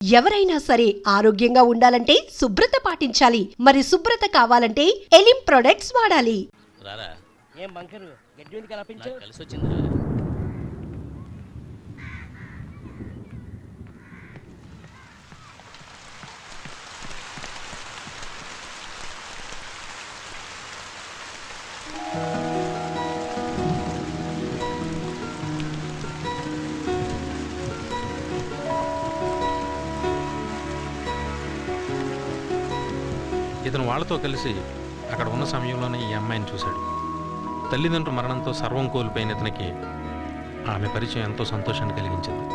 ఎవరైనా సరే ఆరోగ్యంగా ఉండాలంటే శుభ్రత పాటించాలి. మరి శుభ్రత కావాలంటే ఎలిం ప్రొడక్ట్స్ వాడాలి. రారా ఏం బంకరు గడ్డి ఎందుకు కనిపించు నాకు కలిసి వచ్చిందిరా. ఇతను వాళ్ళతో కలిసి అక్కడ ఉన్న సమయంలోనే ఈ అమ్మాయిని చూశాడు. తల్లిదండ్రుల మరణంతో సర్వం కోల్పోయిన ఇతనికి ఆమె పరిచయం ఎంతో సంతోషాన్ని కలిగించింది.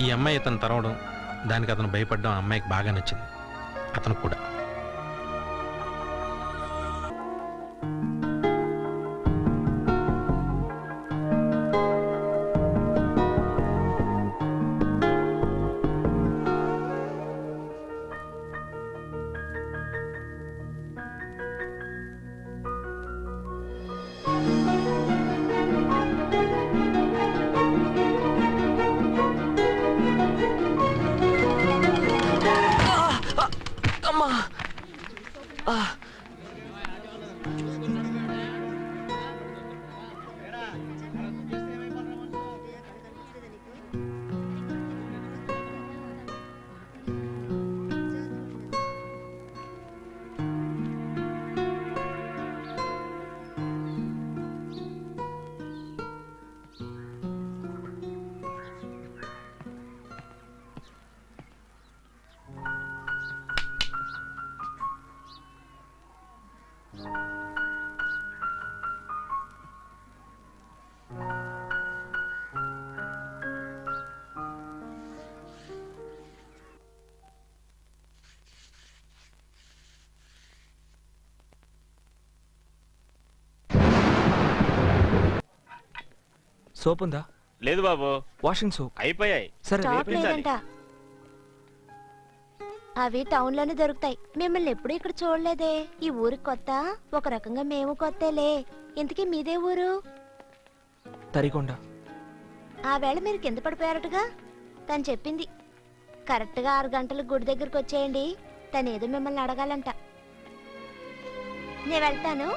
ఈ అమ్మాయి అతను తరవడం, దానికి అతను భయపడడం ఆ అమ్మాయికి బాగా నచ్చింది. అతను కూడా. సోప్ ఉందా? లేదు బాబు, వాషింగ్ సోప్ అయిపోయాయి. సరే స్టాక్ రేపు లేదంట. అవి టౌన్ లోనే దొరుకుతాయి. మిమ్మల్ని ఎప్పుడు ఇక్కడ చూడలేదే. ఈ ఊరికి కొత్త, ఒక రకంగా మేము కొత్తలే. ఇంతకీ మీదే ఊరు? తరికొండ. ఆ వేళ మీరు కింద పడిపోయారటగా. తను చెప్పింది. కరెక్ట్ గా 6 గంటలకు గుడి దగ్గరకు వచ్చేయండి. తను ఏదో మిమ్మల్ని అడగాలంట. నేను వెళ్తాను.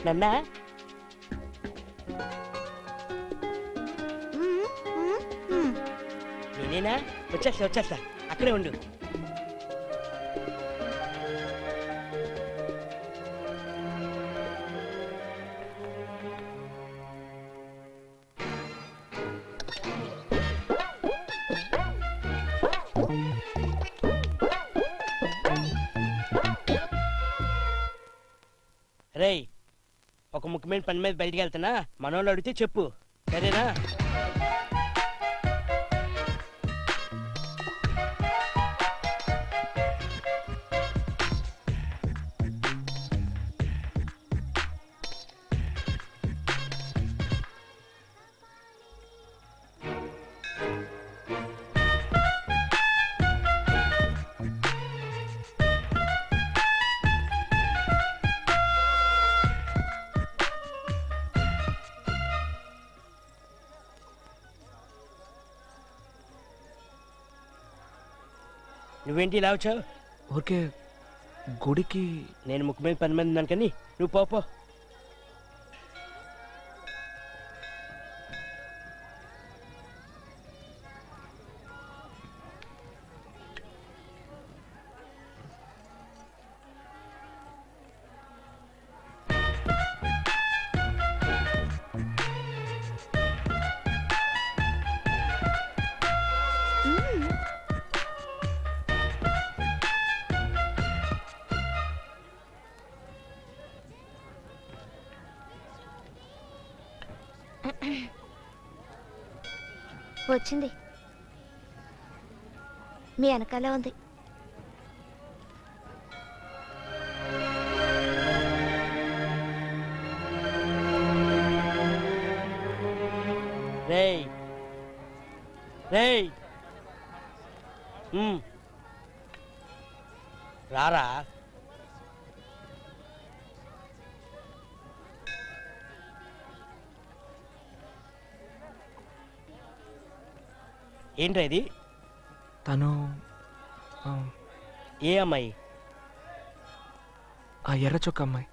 నన్నా నేనేనా? వచ్చేస్తా అక్కడే ఉండు. రేయ్, ఒక ముఖ్యమైన పని మీద బయటికి వెళ్తున్నా. మనోళ్ళు అడిగితే చెప్పు, సరేనా? నువ్వేంటి ఇలా వచ్చావు? ఊరికే గుడికి. నేను ముఖ్యమైన పని మీద ఉన్నాను కానీ నువ్వు పో. వచ్చింది. మీ వెనకాలే ఉంది. రేయ్ రేయ్, రారా. ఏంట్రా ఇది? తను ఏ అమ్మాయి? ఆ ఎర్ర చొక్క అమ్మాయి.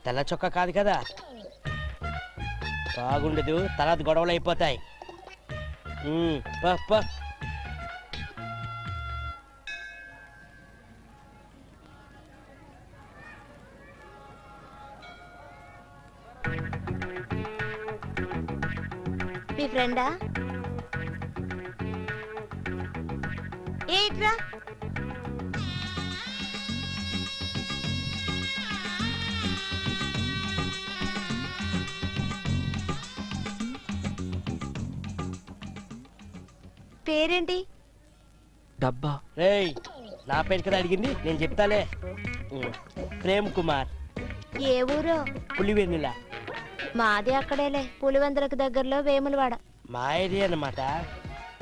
తెల్ల చొక్క కాదు కదా. బాగుండదు, తర్వాత గొడవలు అయిపోతాయి. పో. మీ ఫ్రెండా? ఏట్రా? పేరేంటి? డబ్బా. రేయ్, నా పేరు కదా అడిగింది, నేను చెప్తాలే. ప్రేమ్ కుమార్. ఏ ఊరో? పులివెన్నుల. మాది అక్కడేలే, పులివెందులకు దగ్గరలో వేములవాడ. మా ఏరియా అన్నమాట.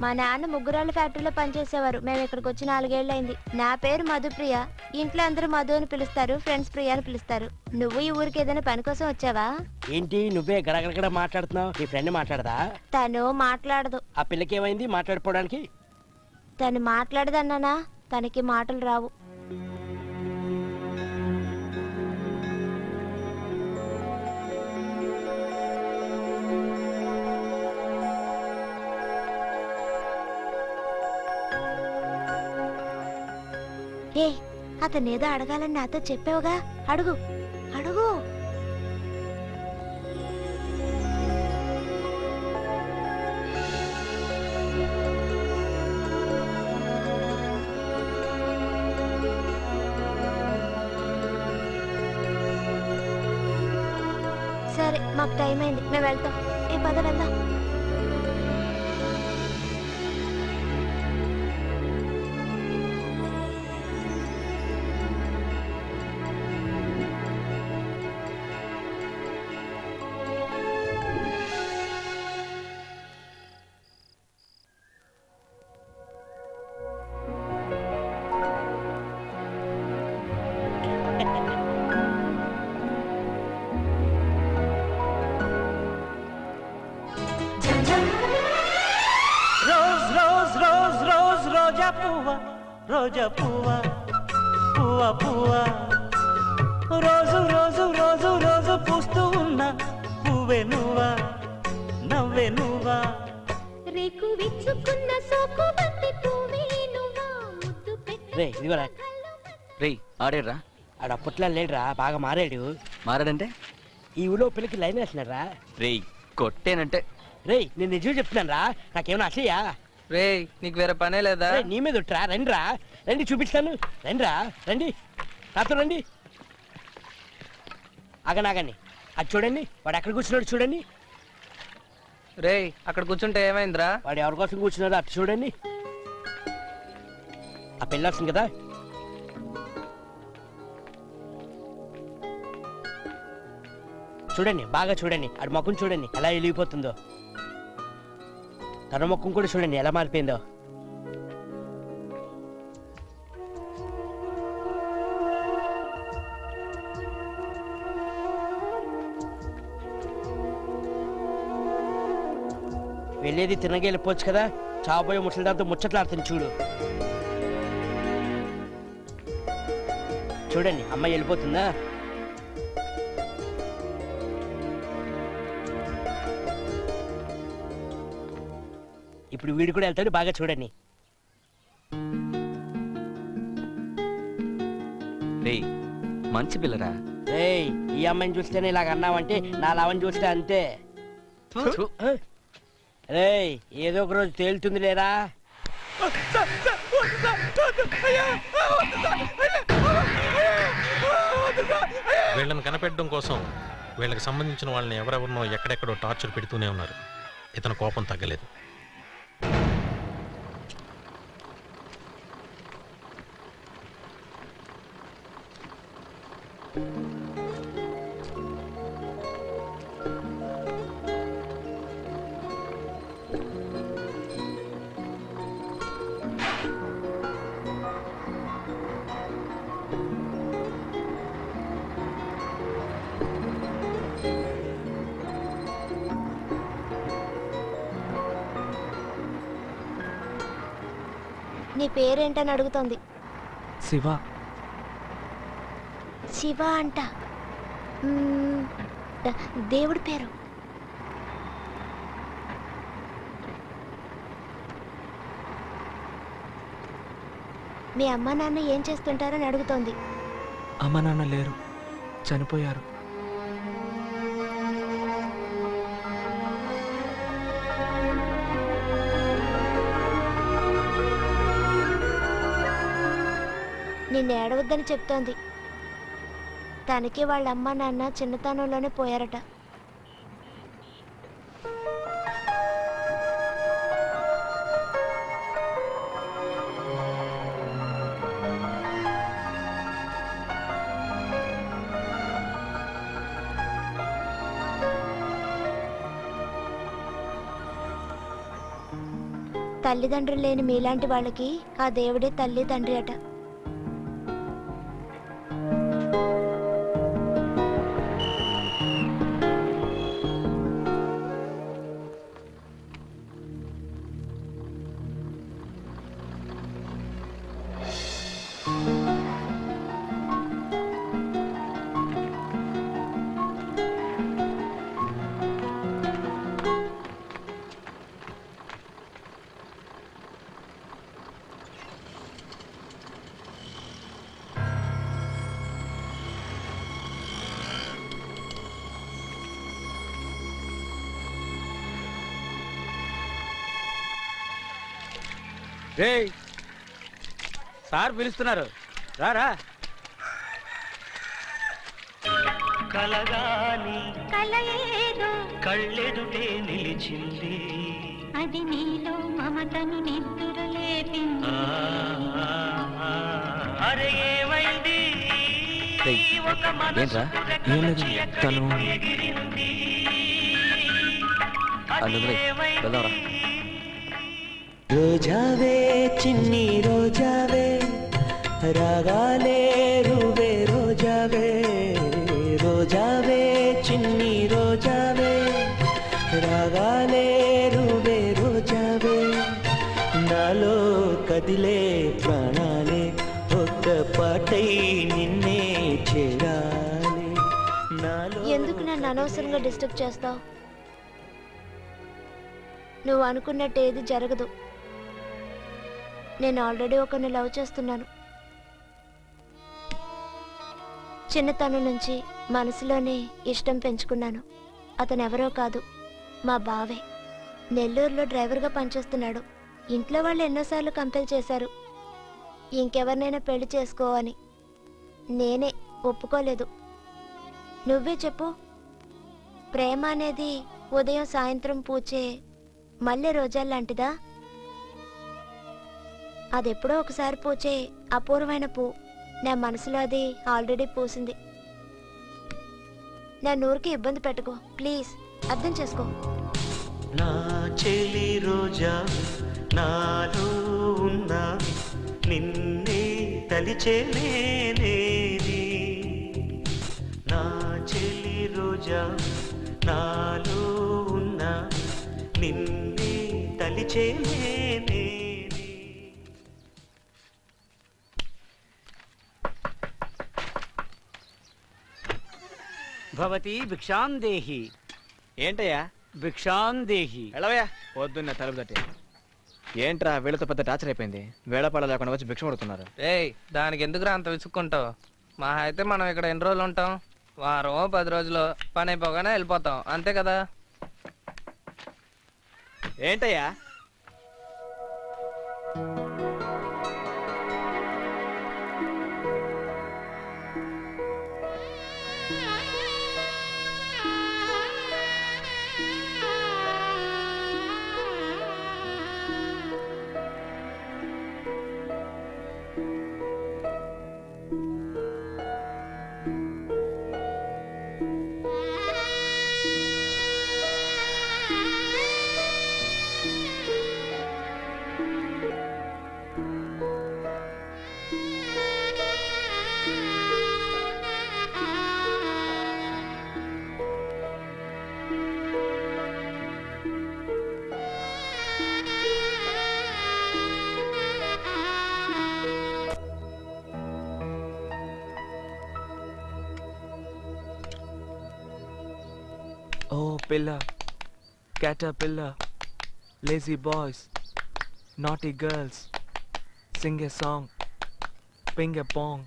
మా నాన్న ముగ్గురాళ్ళ ఫ్యాక్టరీలో పనిచేసేవారు. మేము ఇక్కడికి వచ్చి 4 ఏళ్ళైంది. నా పేరు మధుప్రియ. ఇంట్లో అందరూ మధు అని పిలుస్తారు, ఫ్రెండ్స్ ప్రియ అని పిలుస్తారు. నువ్వు ఈ ఊరికి ఏదైనా పని కోసం వచ్చావా? ఏంటి నువ్వే గడగడగడ మాట్లాడుతున్నావు? నీ ఫ్రెండ్ మాట్లాడదా? తను మాట్లాడదు. ఆ పిల్లకి ఏమైంది మాట్లాడుకోవడానికి? తను మాట్లాడదన్నానా? తనకి మాటలు రావు. ఏ, అతనేదో అడగాలని నాతో చెప్పావుగా, అడుగు అడుగు. మాకు టైం అయింది, మేము వెళ్తాం. ఏ పద వెళ్దాం. రోజా పువ్వా పువ్వా పువ్వా రోజు రోజు రోజు రోజు పూస్తూ ఉన్న పువ్వే నువ్వా నవ్వే నువ్వా రేకు విచ్చుకున్న సోకు బంతి పువ్వే నువ్వా ముద్దు రే ఇదిగోరా. రేయ్ ఆడేడ్రా? ఆడ అప్పట్లో లేడురా, బాగా మారాడు. మారాడంటే? ఈ ఊళ్ళో పిల్లకి లైన్ వేస్తున్నారా. రేయ్ కొట్టేనంటే. రేయ్ నేను నిజం చెప్తున్నాను రా, నాకేమన్నా అసయ్యా? రేయ్ నీకు వేరే పనే లేదా? నీ మీద ఒట్టురా, రండిరా రండి చూపిస్తాను, రండిరా రండి, నాతో రండి. ఆగనాగండి, అది చూడండి, వాడు ఎక్కడ కూర్చున్నాడు చూడండి. రేయ్ అక్కడ కూర్చుంటే ఏమైందిరా? వాడు ఎవరి కోసం కూర్చున్నాడు అటు చూడండి. ఆ పెళ్ళి వస్తుంది కదా, చూడండి బాగా చూడండి, ఆడి ముఖం చూడండి ఎలా వెలిగిపోతుందో, తన ముఖం కూడా చూడండి ఎలా మారిపోయిందో. వెళ్ళేది తినగా వెళ్ళిపోవచ్చు కదా, చావబోయే ముసలి దాంతో ముచ్చట్లాడుతుంది చూడు. చూడండి అమ్మాయి వెళ్ళిపోతుందా. ఇప్పుడు వీడు కూడా వెళ్తాడు, బాగా చూడండి. రేయ్ మంచి పిల్లరా. రేయ్ ఈ అమ్మాయిని చూస్తేనే ఇలాగ అన్నావంటే నా లావని చూస్తే అంతే. రేయ్ ఏదో ఒక రోజు తేలుతుంది లేరా. వీళ్ళని కనిపెట్టడం కోసం వీళ్ళకి సంబంధించిన వాళ్ళని ఎవరెవరినో ఎక్కడెక్కడో టార్చర్ పెడుతూనే ఉన్నారు. ఇతను కోపం తగ్గలేదు. నీ పేరేంటని అడుగుతోంది. శివ. శివ అంట. దేవుడి పేరు. మీ అమ్మ నాన్న ఏం చేస్తుంటారని అడుగుతోంది. అమ్మ నాన్న లేరు, చనిపోయారు. నిన్ను ఏడవద్దని చెప్తోంది. తనకి వాళ్ళ అమ్మ నాన్న చిన్నతనంలోనే పోయారట. తల్లిదండ్రులు లేని మీలాంటి వాళ్ళకి ఆ దేవుడే తల్లి తండ్రి అట. రేయ్ సార్ పిలుస్తున్నారు, రారా. కలగాని కల ఏదో కళ్ళెదుటే నిలిచింది. అది నీలో మమతను నిద్దురలేపింది. అరే ఏమైంది? రేయ్, ఒక మనసు ఏంట్రా? ఏం లేదు, తను ఎగిరింది. అందులో వెళ్దాంరా. రోజావే చిన్ని రోజావే రాగాలే రువే రోజావే రోజావే చిన్ని రోజావే రాగాలే రువే రోజావే నాలో కదిలే ప్రాణాలే ఒక్క పాటై నిన్నే చేరాలి నాలో. ఎందుకు నన్ను అనవసరంగా డిస్టర్బ్ చేస్తావు? నువ్వు అనుకున్నట్టు ఏది జరగదు. నేను ఆల్రెడీ ఒకరిని లవ్ చేస్తున్నాను. చిన్నతనం నుంచి మనసులోనే ఇష్టం పెంచుకున్నాను. అతను ఎవరో కాదు, మా బావే. నెల్లూరులో డ్రైవర్గా పనిచేస్తున్నాడు. ఇంట్లో వాళ్ళు ఎన్నోసార్లు కంపెల్ చేశారు ఇంకెవరినైనా పెళ్లి చేసుకో అని. నేనే ఒప్పుకోలేదు. నువ్వే చెప్పు, ప్రేమ అనేది ఉదయం సాయంత్రం పూచే మల్లె రోజాల్లాంటిదా? అదెప్పుడో ఒకసారి పూచే అపూర్వమైన పూ. నా మనసులో అది ఆల్రెడీ పూసింది. నా నూరికి ఇబ్బంది పెట్టుకో ప్లీజ్, అర్థం చేసుకో. నా చెలి రోజా నాలో ఉన్నా నిన్నే తలిచేనేది. నా చెలి రోజా నాలో ఉన్నా నిన్నే తలిచేనేది. భవతి భిక్షాం దేహి. ఏంటయ్యా? భిక్షాం దేహి. ఎలవయ్యా, పొద్దున్న తలుపు తట్టి. ఏంట్రా వీళ్ళతో పెద్ద టార్చర్ అయిపోయింది. వేళపాడ లేకుండా వచ్చి భిక్ష కొడుతున్నారు. ఏయ్, దానికి ఎందుకురా అంత విసుక్కుంటావు? మా అయితే మనం ఇక్కడ ఎన్ని రోజులు ఉంటాం? వారం 10 రోజులు పని అయిపోగానే వెళ్ళిపోతాం, అంతే కదా? ఏంటయ్యా? Oh, pillar, caterpillar, lazy boys, naughty girls, sing a song, ping a pong.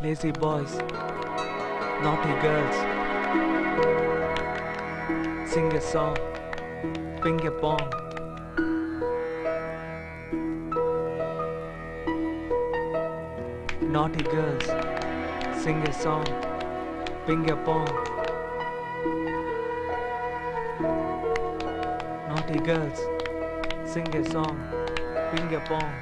Lazy boys, naughty girls, sing a song, ping a pong. Naughty girls, sing a song, ping a pong. Naughty girls, sing a song, ping a pong.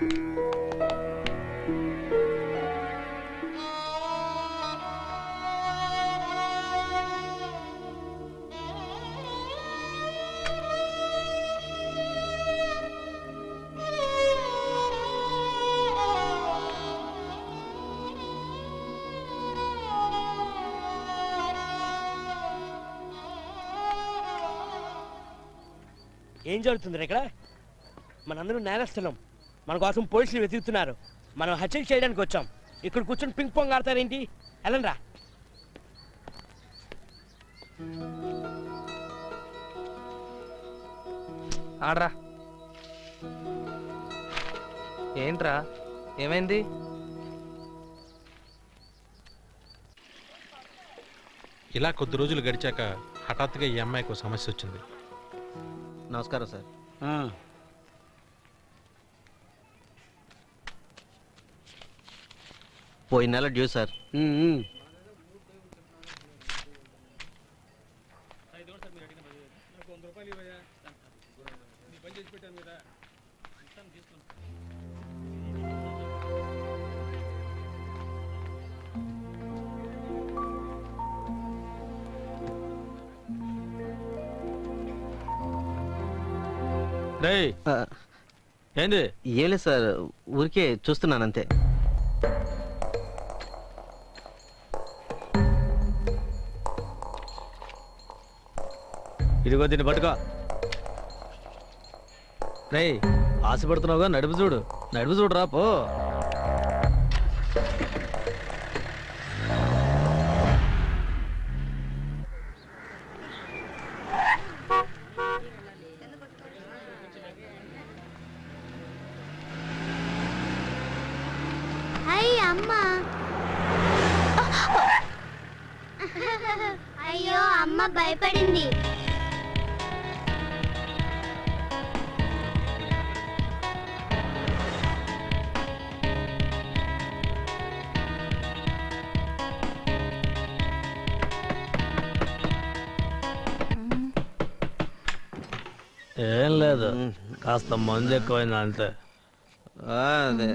ఏం జరుగుతుంది ఇక్కడ? మనందరం నేరస్తున్నాం. మన కోసం పోలీసులు వెతుకుతున్నారు. మనం హత్యలు చేయడానికి వచ్చాం. ఇక్కడ కూర్చొని పింక్ పాంగ్ ఆడతారేంటి? వెళ్ళండ్రా. ఆడరా. ఏంట్రా, ఏమైంది? ఇలా కొద్ది రోజులు గడిచాక హఠాత్తుగా ఈ అమ్మాయికి ఒక సమస్య వచ్చింది. నమస్కారం సార్. పోయిన నెల డ్యూ సార్. ఏంది? ఏం లేదు సార్, ఊరికే చూస్తున్నాను అంతే. ఇదిగో దీన్ని పట్టుకో. రే ఆశపడుతున్నావుగా, నడుపు చూడురా పో. అయ్యో అమ్మ భయపడింది. ఏం లేదు, కాస్త మందు ఎక్కువైంది అంతే. అదే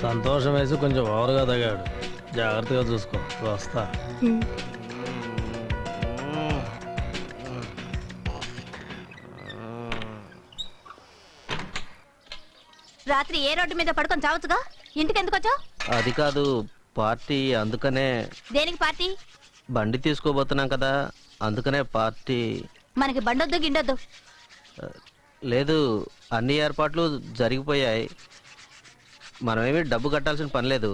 సంతోషం వేసి కొంచెం ఓవర్గా తగాడు, జాగ్రత్తగా చూసుకో. వస్తా. రాత్రి ఏ రోడ్డు మీద పడుకొని చావచ్చుగా, ఇంటికి ఎందుకు వచ్చావు? అది కాదు పార్టీ, అందుకనే. దేనికి పార్టీ? బండి తీసుకోబోతున్నాం కదా, అందుకనే పార్టీ. మనకి బండొద్దు గిండొద్దు. లేదు, అన్ని ఏర్పాట్లు జరిగిపోయాయి, మనమేమి డబ్బు కట్టాల్సిన పని లేదు.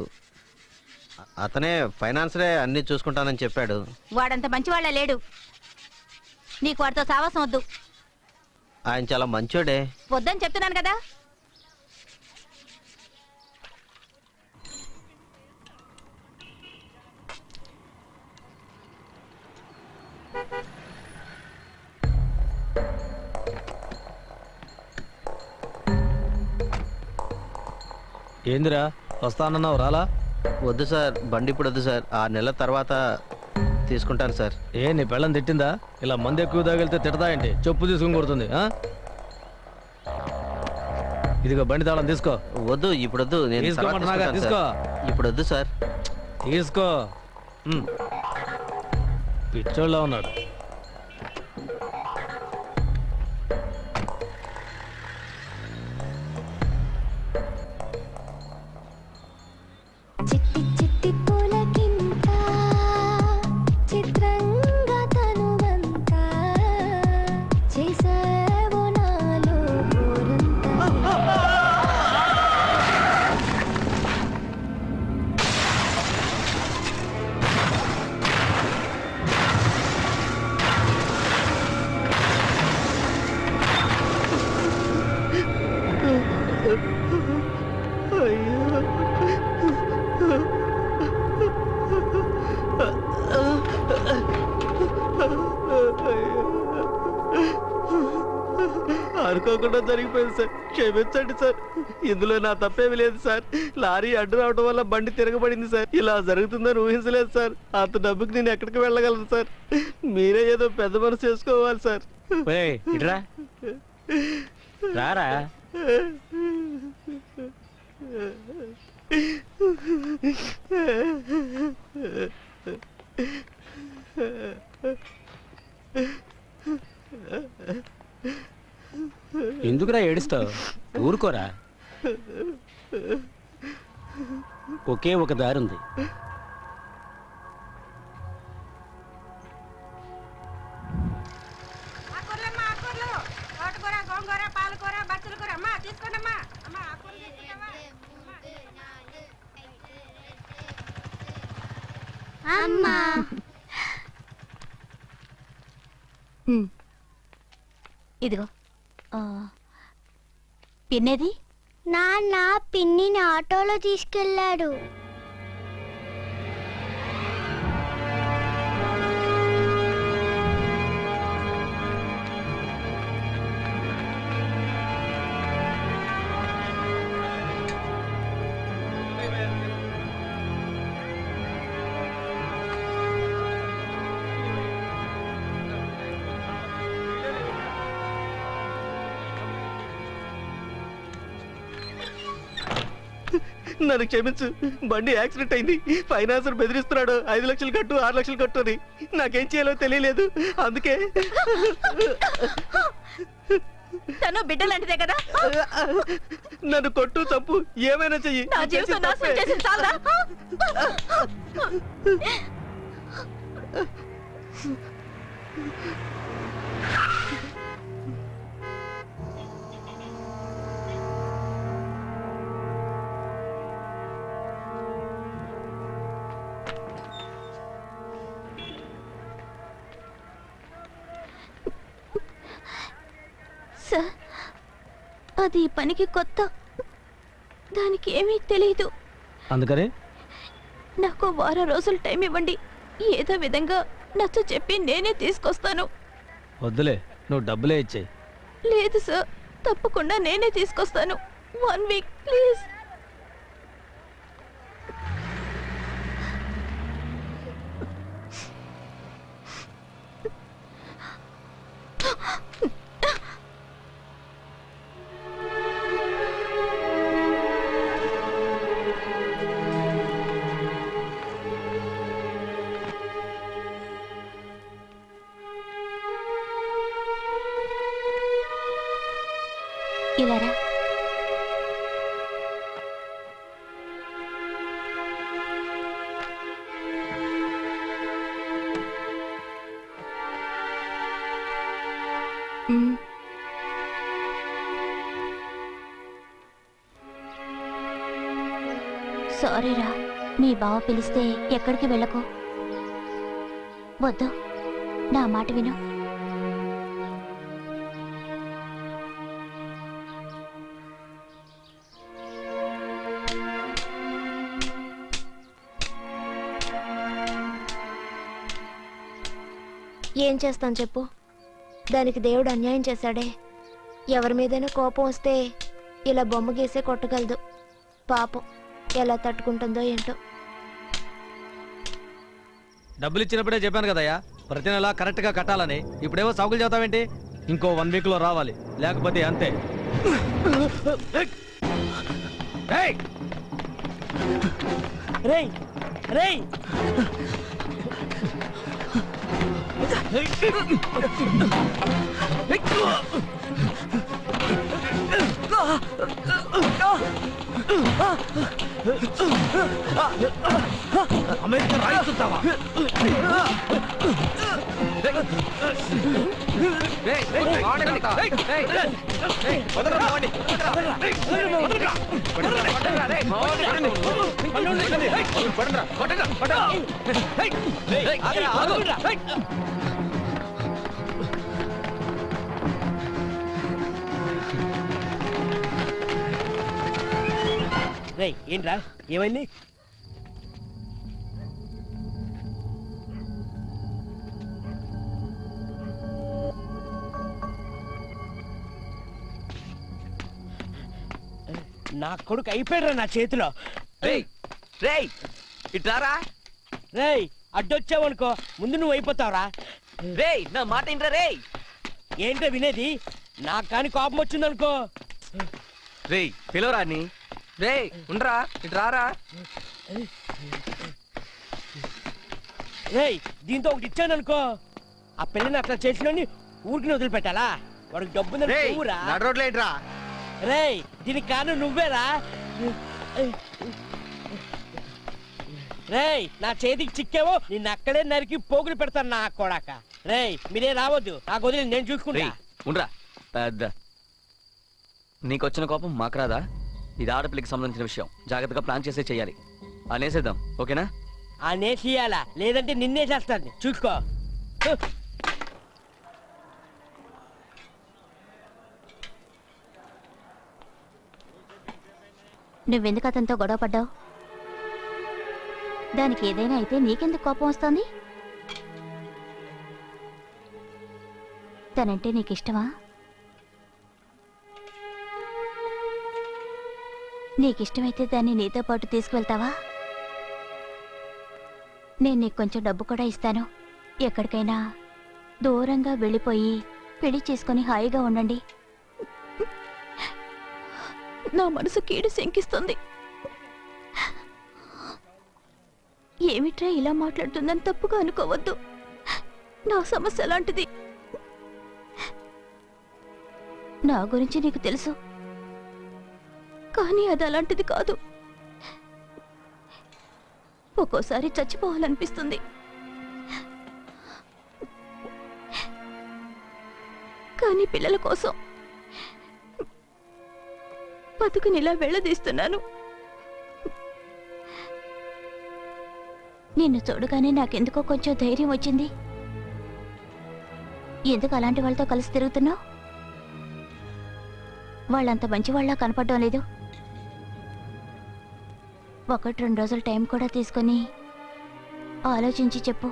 అతనే ఫైనాన్సరే అన్ని చూసుకుంటానని చెప్పాడు. వాడంత మంచివాళ్ళ లేడు, నీకు వాడితో సావాసం వద్దు. ఆయన చాలా మంచోడే. వద్దని చెప్తున్నాను కదా. ఏందిరా వస్తానన్నావు, రాలా? వద్దు సార్, బండి ఇప్పుడు వద్దు సార్, 6 నెలల తర్వాత తీసుకుంటాను సార్. ఏ నీ పెళ్ళం తిట్టిందా? ఇలా మందు ఎక్కువ తాగిలితే తిడతాయండి, చెప్పు తీసుకుని కొడుతుంది. ఇదిగో బండి తాళం తీసుకో. వద్దు, ఇప్పుడు వద్దు, నేను తీసుకోమంటున్నాగా, తీసుకో. ఇప్పుడు వద్దు సార్. తీసుకో. పిచ్చోళ్ళ ఉన్నాడు. చిట్టి చిట్టి పూలకింత చిత్రంగా తనువంత చేసావో నాలో అనుకోకుండా జరిగిపోయింది సార్, క్షమించండి సార్. ఇందులో నా తప్పేమి లేదు సార్. లారీ అడ్డు రావడం వల్ల బండి తిరగబడింది సార్. ఇలా జరుగుతుందని ఊహించలేదు సార్. అంత డబ్బుకి నేను ఎక్కడికి వెళ్ళగలను సార్? మీరే ఏదో పెద్ద మనసు చేసుకోవాలి సార్. ఇట్రా రారా. ఎందుకురా ఏడుస్తావు? ఊరుకోరా, ఒకే ఒక దారి ఉంది. తోటకూర, గోంగూర, పాలకూర, బచ్చల కూర. అమ్మా తీసుకోండి అమ్మా. అమ్మా ఆకుకూర అమ్మా. ఇదిగో పిన్నేది? నాన్న పిన్నిని ఆటోలో తీసుకెళ్ళాడు. నన్ను క్షమించు, బండి యాక్సిడెంట్ అయింది. ఫైనాన్సర్ బెదిరిస్తున్నాడు, 5 లక్షలు కట్టు 6 లక్షలు కట్టు అని. నాకేం చేయాలో తెలియలేదు, అందుకే. తను బిడ్డ లాంటిదే కదా. నన్ను కొట్టు, తప్పు ఏమైనా చెయ్యి. నా జీవితం నాశనం చేసిన చాలా. సార్, అది పనికి కొత్త, దానికి ఏమీ తెలియదు. అందుకని నాకు వారం రోజులు టైం ఇవ్వండి. ఏదో విధంగా నచ్చ చెప్పి నేనే తీసుకొస్తాను. వద్దులే, నువ్వు డబ్బులే ఇచ్చేయి. లేదు సార్, తప్పకుండా నేనే తీసుకొస్తాను. 1 వీక్ ప్లీజ్. ఇలా రా. సారీరా, మీ బావ పిలిస్తే ఎక్కడికి వెళ్ళకు. వద్దు, నా మాట విను. ఏం చేస్తాం చెప్పు, దానికి దేవుడు అన్యాయం చేశాడే. ఎవరి మీదైనా కోపం వస్తే ఇలా బొమ్మ గీసే కొట్టగలదు. పాపం ఎలా తట్టుకుంటుందో ఏంటో. డబ్బులు ఇచ్చినప్పుడే చెప్పాను కదయ్యా, ప్రతి నెల కరెక్ట్గా కట్టాలని. ఇప్పుడేవో సాగులు చదువుతావేంటి? ఇంకో 1 వీక్లో రావాలి, లేకపోతే అంతే. రేయ్ రేయ్ అమెరికా రాయిస్తావా? రేయ్ ఏంట్రా, ఏమైంది? నా కొడుకు అయిపోయాడు నా చేతిలో. రేయ్ ఇట్లారా. రేయ్ అడ్డొచ్చావనుకో ముందు నువ్వు అయిపోతావురా. రేయ్ నా మాట ఏంట్రా? రేయ్ ఏంటో వినేది? నాకు కానీ కోపం వచ్చిందనుకో. రేయ్ పిలవరా నీ. రేయ్ ఉండరా, ఇటు రారా. రేయ్ దీంతో ఒకటి ఇచ్చాననుకో, ఆ పిల్లని అట్లా చేసినోని ఊరికి వదిలిపెట్టాలా? వాడికి డబ్బు ఊరా. నడు రోడ్లు ఏంట్రా? రేయ్ దీనికి కారణం నువ్వేరా. రేయ్ నా చేతికి చిక్కేవో నిన్ను అక్కడే నరికి పోగులు పెడతాను నా కొడాక. రేయ్ మీరే రావద్దు, నాకు వదిలి నేను చూసుకుంటా. ఉండరా పెద్ద. నీకొచ్చిన కోపం మాకు రాదా? ఇది ఆడపిల్లకి సంబంధించిన విషయం, జాగ్రత్తగా ప్లాన్ చేసే చెయ్యాలి. అనేసేద్దాం, ఓకేనా? ఆ నేసియాలా లేదంటే నిన్నేసేస్తాను చూసుకో. నువ్వెందుకు అతనితో గొడవ పడ్డావు? దానికి ఏదైనా అయితే నీకెందుకు కోపం వస్తుంది? తనంటే నీకు ఇష్టమా? నీకిష్టమైతే దాన్ని నీతో పాటు తీసుకువెళ్తావా? నేను నీకు కొంచెం డబ్బు కూడా ఇస్తాను. ఎక్కడికైనా దూరంగా వెళ్ళిపోయి పెళ్లి చేసుకుని హాయిగా ఉండండి. నా మనసు కీడు శంకిస్తుంది. ఏమిట్రా ఇలా మాట్లాడుతుందని తప్పుగా అనుకోవద్దు. నా సమస్య అలాంటిది. నా గురించి నీకు తెలుసు, కానీ అది అలాంటిది కాదు. ఒక్కోసారి చచ్చిపోవాలనిపిస్తుంది. కానీ పిల్లల కోసం బతుకునిలా వెళ్ళదీస్తున్నాను. నిన్ను చూడగానే నాకెందుకో కొంచెం ధైర్యం వచ్చింది. ఎందుకు అలాంటి వాళ్ళతో కలిసి తిరుగుతున్నావు? వాళ్ళంత మంచి వాళ్ళ కనపడడం లేదు. 1-2 రోజులు టైం కూడా తీసుకొని ఆలోచించి చెప్పు.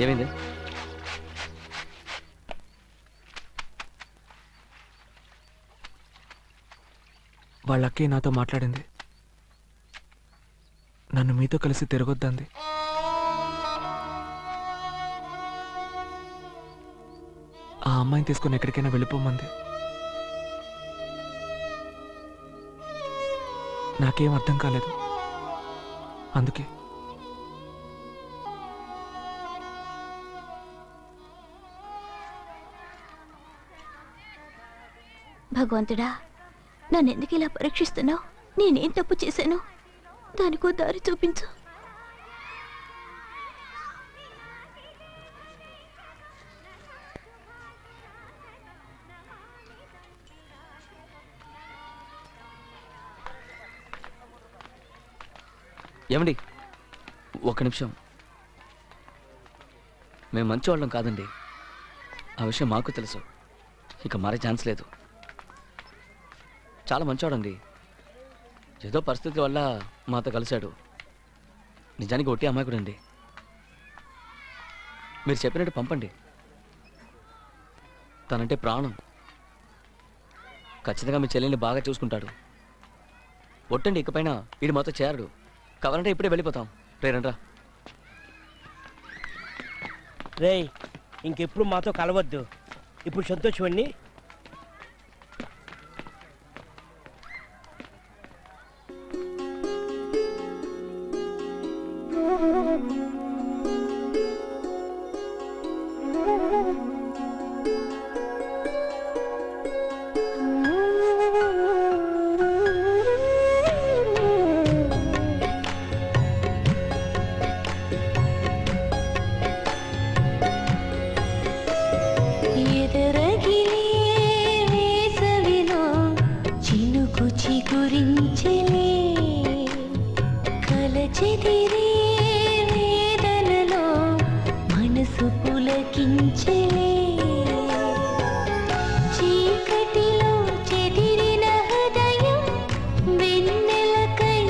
ఏమైంది? వాళ్ళకే నాతో మాట్లాడింది. నన్ను మీతో కలిసి తిరగొద్దంది. ఆ అమ్మాయిని తీసుకుని ఎక్కడికైనా వెళ్ళిపోమంది. నాకేం అర్థం కాలేదు. అందుకే భగవంతుడా, నన్నెందుకు ఇలా పరీక్షిస్తున్నావు? నేనేం తప్పు చేశాను? దానికో దారి చూపించు. ఏమండి, ఒక్క నిమిషం. మేము మంచివాళ్ళం కాదండి. ఆ విషయం మాకు తెలుసు. ఇక మారే ఛాన్స్ లేదు. చాలా మంచివాడండి. ఏదో పరిస్థితి వల్ల మాతో కలిశాడు. నిజానికి ఒట్టి అమాయకుడు అండి. మీరు చెప్పినట్టు పంపండి. తనంటే ప్రాణం. ఖచ్చితంగా మీ చెల్లెల్ని బాగా చూసుకుంటాడు. ఒట్టండి, ఇకపైన వీడు మాతో చేరడు. కావాలంటే ఇప్పుడే వెళ్ళిపోతాం. రేరండ్రా. రేయ్, ఇంకెప్పుడు మాతో కలవద్దు. ఇప్పుడు సంతోషమండి. చిగురించెలే కలచెదిరే వేదనలో మనసు పులకించెలే చీకటిలో చెదిరిన హృదయం వెన్నెలకై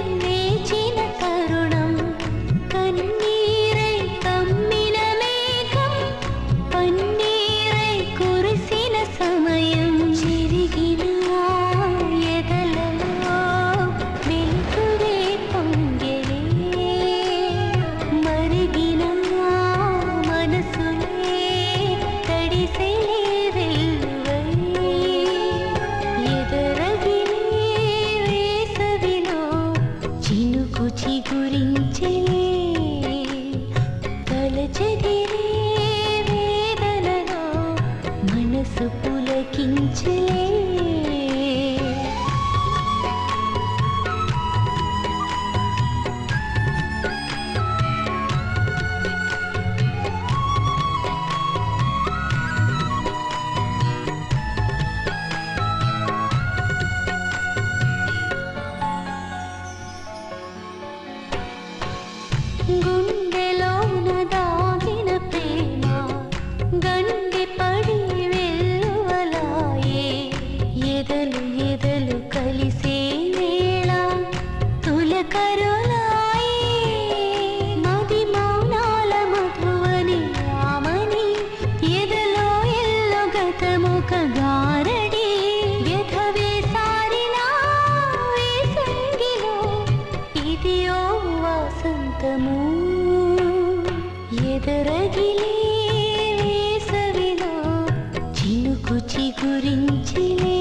ఇది ఓ వసంతము ఎదరగిలే వేసవిలో చినుకు చిగురించిలే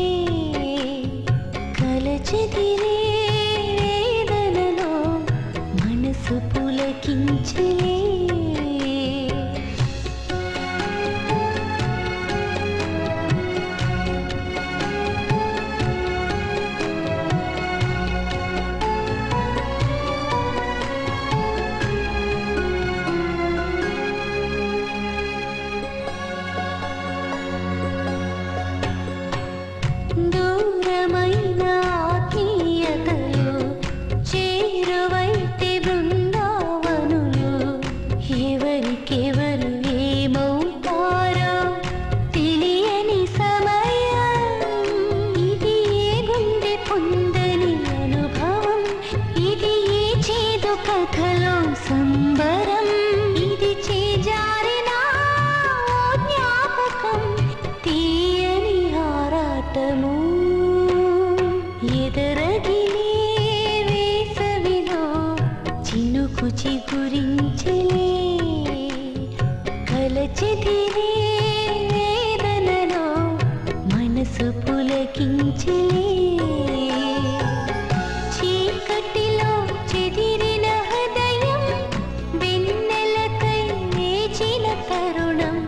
కలచెదిరే వేదనలో మనసు పులకించిలే దూరమైన ఆత్మీయతలు చేరువైతే బృందావనులు ఎవరికెవరు ఏమవుతారో తెలియని సమయం ఇది ఏ గుండె పొందని అనుభవం ఇది ఏ చేదు కథలో సంబరం ఇది చేజారిన జ్ఞాపకం తీయని ఆరాటము ఎదరగిలే వేసవిలో చినుకు చిగురించలే కలచెదిరే వేదనలో మనసు పులకించలే చీకటిలో చెదిరిన హృదయం వెన్నెలకై వేచిన తరుణం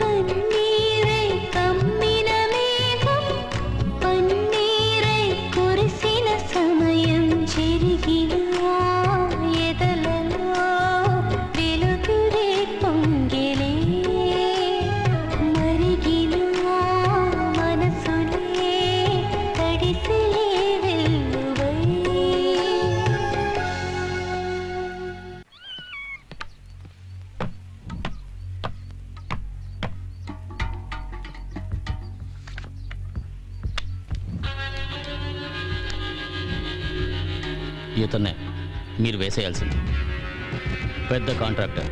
కన్నీరై కమ్మిన మేఘం పన్నీరై కురిసిన సమయం చెరిగిన ఎదలలో వెలుతురే పొంగిలే మరిగిన మనసులే తడిసిలే వెల్లువై ఇతన్నే మీరు వేసేయాల్సింది. పెద్ద కాంట్రాక్టర్.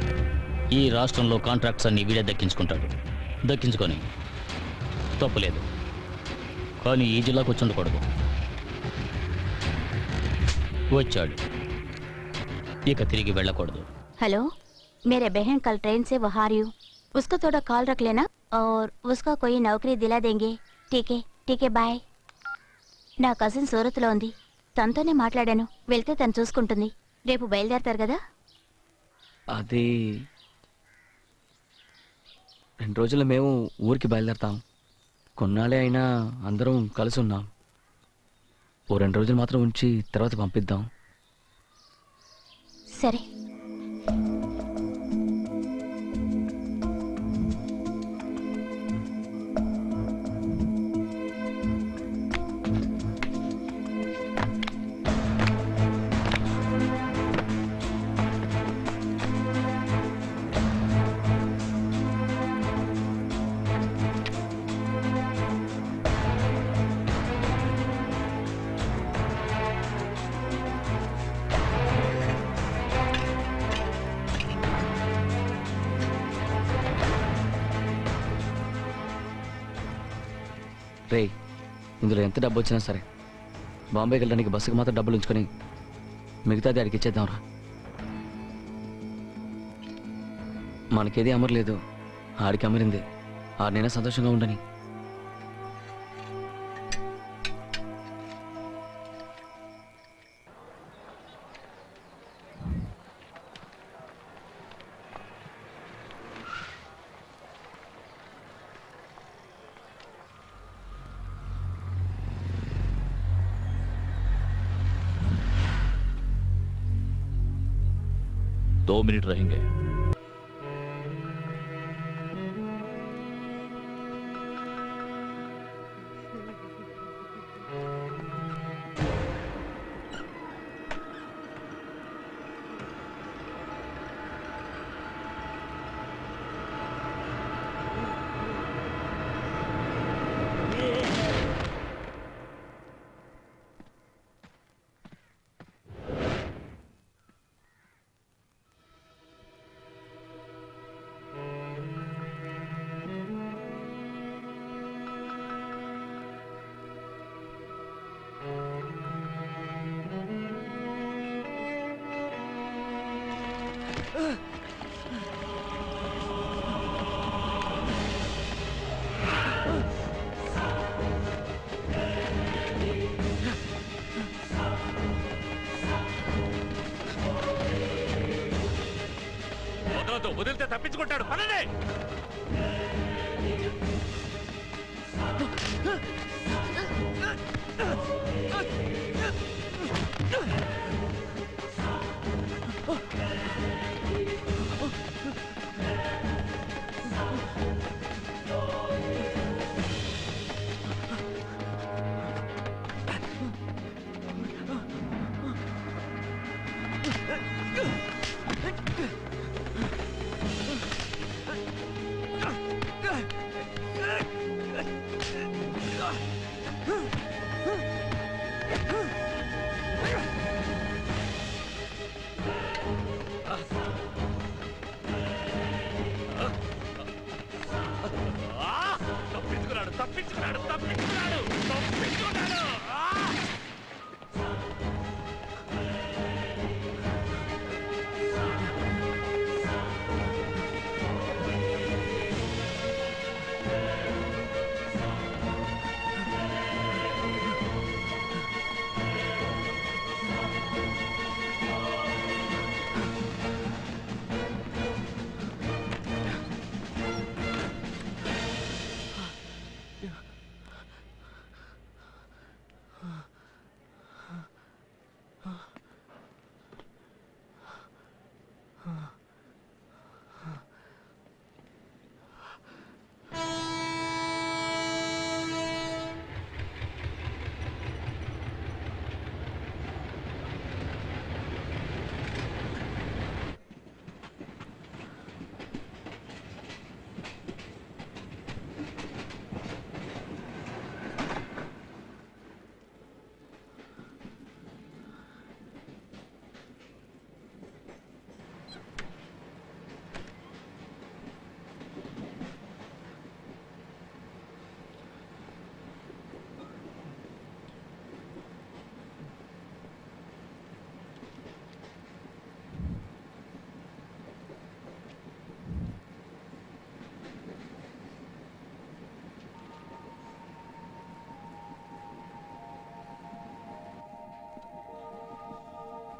ఈ రాష్ట్రంలో కాంట్రాక్ట్స్ అన్ని వీడే దక్కించుకుంటాడు. దక్కించుకొని తప్పులేదు, కానీ ఈ జిల్లాకు వచ్చి ఉండకూడదు. వచ్చాడు, ఇక తిరిగి వెళ్ళకూడదు. हेलो, मेरे बहन कल ट्रेन से वो आ रही हूँ, उसको थोड़ा कॉल रख लेना और उसका कोई नौकरी दिला देंगे. ठीक है बाय. నా కజిన్ సూరత్లో ఉంది, తనతోనే మాట్లాడాను. వెళ్తే తను చూసుకుంటుంది. రేపు బయలుదేరతారు కదా? అది 2 రోజుల్లో మేము ఊరికి బయలుదేరతాం. కొన్నాళ్ళే అయినా అందరం కలిసి ఉన్నాం. ఓ 2 రోజులు మాత్రం ఉంచి తర్వాత పంపిద్దాం. సరే. రే, ఇందులో ఎంత డబ్బు వచ్చినా సరే బాంబేకి వెళ్ళడానికి బస్సుకి మాత్రం డబ్బులు ఉంచుకొని మిగతాది ఆడికి ఇచ్చేద్దాంరా. మనకేది అమరలేదు, ఆడికి అమరింది. ఆడినైనా సంతోషంగా ఉండని. दो मिनट रहेंगे. వదిలితే తప్పించుకుంటాడు. పనండి. తప్పించుకున్నాడు.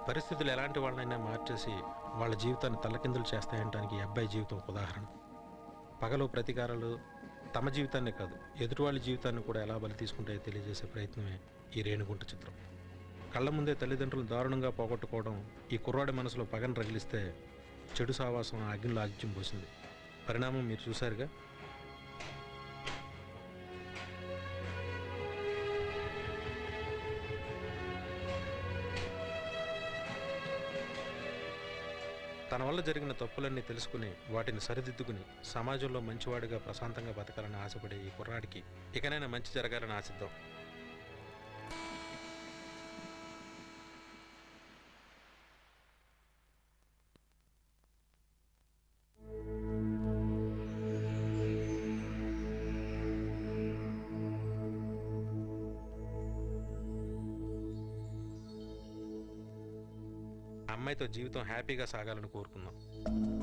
పరిస్థితులు ఎలాంటి వాళ్ళనైనా మార్చేసి వాళ్ళ జీవితాన్ని తల్లకిందులు చేస్తాయంటానికి ఈ అబ్బాయి జీవితం ఒక ఉదాహరణ. పగలు ప్రతీకారాలు తమ జీవితాన్నే కాదు ఎదుటి వాళ్ళ జీవితాన్ని కూడా ఎలా బలి తీసుకుంటాయో తెలియజేసే ప్రయత్నమే ఈ రేణుగుంట చిత్రం. కళ్ళ ముందే తల్లిదండ్రులు దారుణంగా పోగొట్టుకోవడం ఈ కుర్రాడి మనసులో పగను రగిలిస్తే చెడు సావాసం ఆ అగ్నిలో ఆగ్యం పోసింది. పరిణామం మీరు చూశారుగా. తన వల్ల జరిగిన తప్పులన్నీ తెలుసుకుని వాటిని సరిదిద్దుకుని సమాజంలో మంచివాడిగా ప్రశాంతంగా బతకాలని ఆశపడే ఈ కుర్రాడికి ఇకనైనా మంచి జరగాలని ఆశిద్దాం. అమ్మాయితో జీవితం హ్యాపీగా సాగాలని కోరుకుందాం.